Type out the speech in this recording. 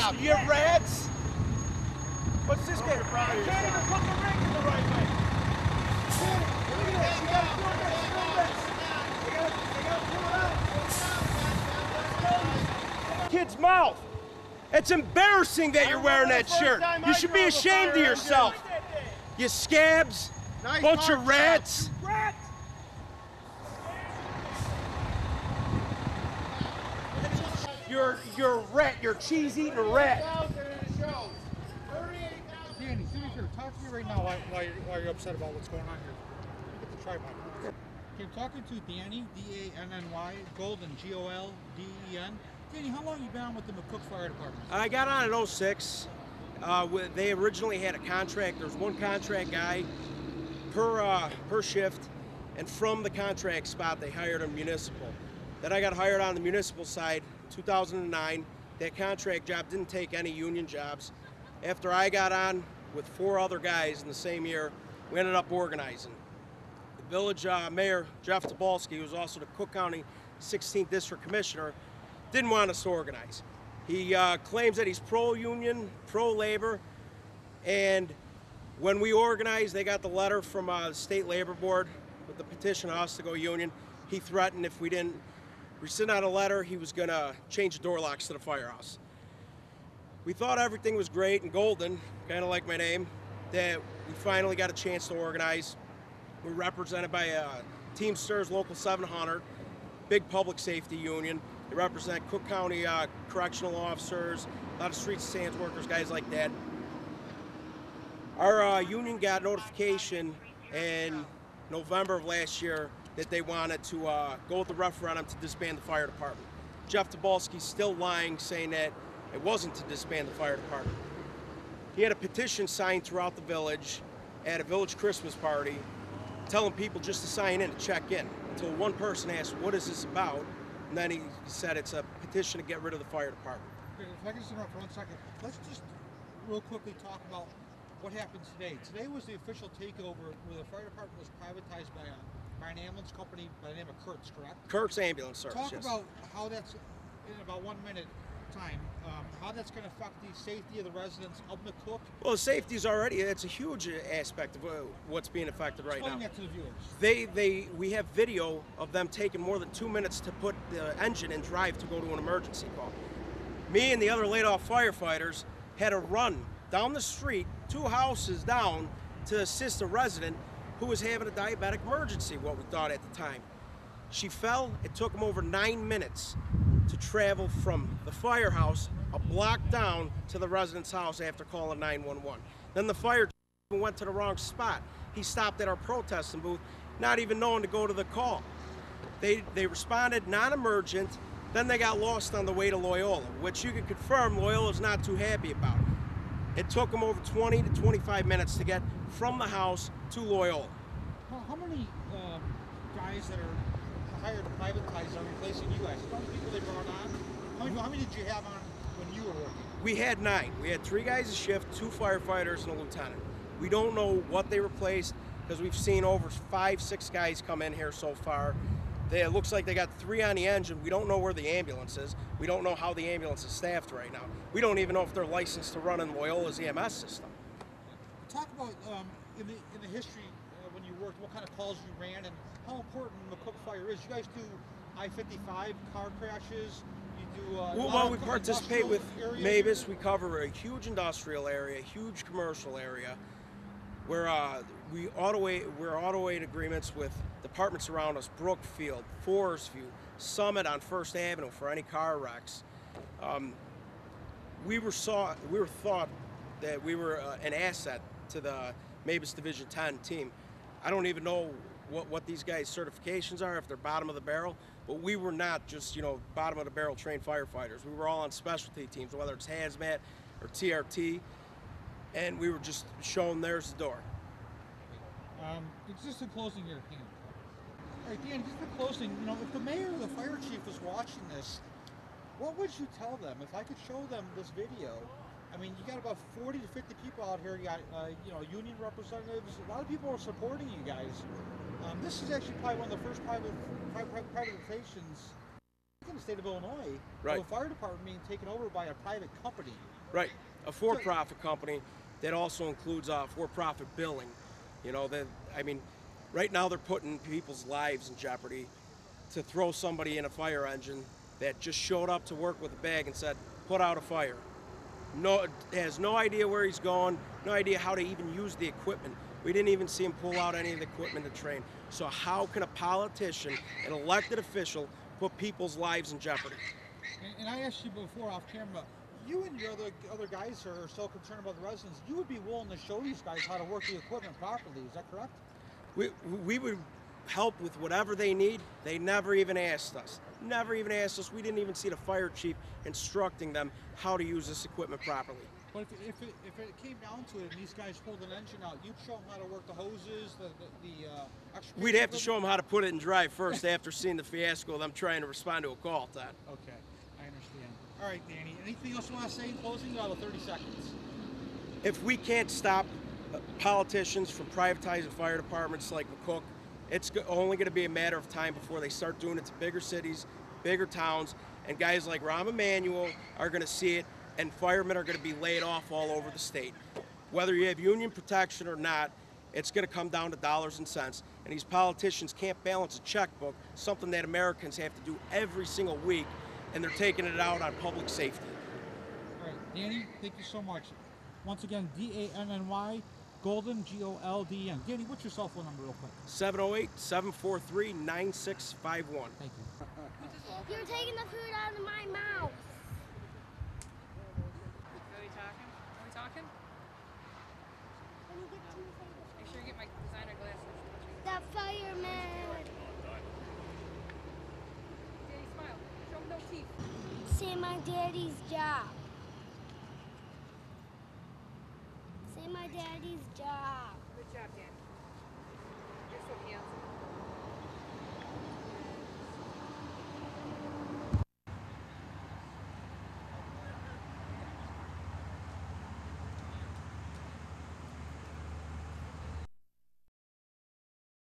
job. You rats. What's this guy? I can't even put the ring in the right way. Look at this. You gotta pull this. You gotta pull it out. Kid's mouth. It's embarrassing that you're wearing that shirt. You should be ashamed of yourself. You scabs. Bunch of rats. You're a rat. You're a cheese-eating rat. Danny, sit here. Talk to me right now why you're upset about what's going on here. Get the tripod. Okay, I'm talking to Danny, D-A-N-N-Y, Golden, G-O-L-D-E-N. Danny, how long have you been on with the McCook Fire Department? I got on in 06. They originally had a contract. There was one contract guy per shift, and from the contract spot, they hired a municipal. Then I got hired on the municipal side, 2009. That contract job didn't take any union jobs. After I got on with 4 other guys in the same year, we ended up organizing. The village mayor, Jeff Tobolski, who was also the Cook County 16th District Commissioner, didn't want us to organize. He claims that he's pro-union, pro-labor, and when we organized, they got the letter from the State Labor Board with the petition on us to go union. He threatened if we didn't rescind on a letter, he was gonna change the door locks to the firehouse. We thought everything was great and golden, kind of like my name, that we finally got a chance to organize. We're represented by Teamsters Local 700, big public safety union. They represent Cook County correctional officers, a lot of streets and sands workers, guys like that. Our union got notification in November of last year that they wanted to go with the referendum to disband the fire department. Jeff Tobolski's still lying, saying that it wasn't to disband the fire department. He had a petition signed throughout the village at a village Christmas party, telling people just to sign in, to check in, until one person asked, what is this about? And then he said it's a petition to get rid of the fire department. Okay, if I can just interrupt for 1 second, let's just real quickly talk about what happened today. Today was the official takeover where the fire department was privatized by an ambulance company by the name of Kurt's, correct? Kurt's Ambulance Service, Talk yes. about how that's, in about 1 minute time, how that's going to affect the safety of the residents of McCook. Well, the safety's already, it's a huge aspect of what's being affected right now. Explain that to the viewers. We have video of them taking more than 2 minutes to put the engine in drive to go to an emergency call. Me and the other laid-off firefighters had to run down the street, 2 houses down, to assist a resident who was having a diabetic emergency, what we thought at the time. She fell. It took them over 9 minutes to travel from the firehouse a block down to the resident's house after calling 911. Then the fire chief went to the wrong spot. He stopped at our protesting booth, not even knowing to go to the call. They responded non-emergent, then they got lost on the way to Loyola, which you can confirm Loyola's not too happy about. It took them over 20 to 25 minutes to get from the house to Loyola. How many guys that are hired to privatize are replacing you guys? How many people they brought on? How many did you have on when you were working? We had 9. We had 3 guys a shift, 2 firefighters, and a lieutenant. We don't know what they replaced because we've seen over 5, 6 guys come in here so far. It looks like they got 3 on the engine. We don't know where the ambulance is. We don't know how the ambulance is staffed right now. We don't even know if they're licensed to run in Loyola's EMS system. Talk about in the history when you worked, what kind of calls you ran and how important McCook Fire is. You guys do I-55 car crashes. You do. Well, we participate with Mavis. We cover a huge industrial area, a huge commercial area, where we're auto aid agreements with departments around us: Brookfield, Forest View, Summit on First Avenue for any car wrecks. We were thought that we were an asset to the Mavis Division 10 team. I don't even know what these guys' certifications are, if they're bottom of the barrel, but we were not just, bottom of the barrel trained firefighters. We were all on specialty teams, whether it's hazmat or TRT, and we were just shown there's the door. Just in closing here, Dan. All right, Dan, just in closing, if the mayor or the fire chief was watching this, what would you tell them? If I could show them this video, I mean, you got about 40 to 50 people out here. You got, union representatives. A lot of people are supporting you guys. This is actually probably one of the first privatizations in the state of Illinois. Right. The fire department being taken over by a private company. Right, a for-profit company that also includes for-profit billing. You know, that I mean, right now they're putting people's lives in jeopardy to throw somebody in a fire engine that just showed up to work with a bag and said, "Put out a fire." No, has no idea where he's going, no idea how to even use the equipment. We didn't even see him pull out any of the equipment to train. So how can a politician, an elected official, put people's lives in jeopardy? And I asked you before off camera, you and your other guys are so concerned about the residents, you would be willing to show these guys how to work the equipment properly, is that correct? We would help with whatever they need. They never even asked us. Never even asked us. We didn't even see the fire chief instructing them how to use this equipment properly. But if it came down to it and these guys pulled an engine out, you'd show them how to work the hoses, the extra. We'd have to show them how to put it in drive first after seeing the fiasco of them trying to respond to a call, Todd. Okay, I understand. All right, Danny, anything else you want to say in closing? You have 30 seconds. If we can't stop politicians from privatizing fire departments like McCook, it's only going to be a matter of time before they start doing it to bigger cities, bigger towns, and guys like Rahm Emanuel are going to see it, and firemen are going to be laid off all over the state. Whether you have union protection or not, it's going to come down to dollars and cents, and these politicians can't balance a checkbook, something that Americans have to do every single week, and they're taking it out on public safety. All right, Danny, thank you so much. Once again, DANNY, Golden, GOLDN. Danny, what's your cell phone number real quick? 708-743-9651. Thank you. You're taking the food out of my mouth. Are we talking? Are we talking? Make sure you get my designer glasses. The fireman. Daddy, smile. Show him no teeth. Say my daddy's job. Say my daddy's job. Good job, Danny.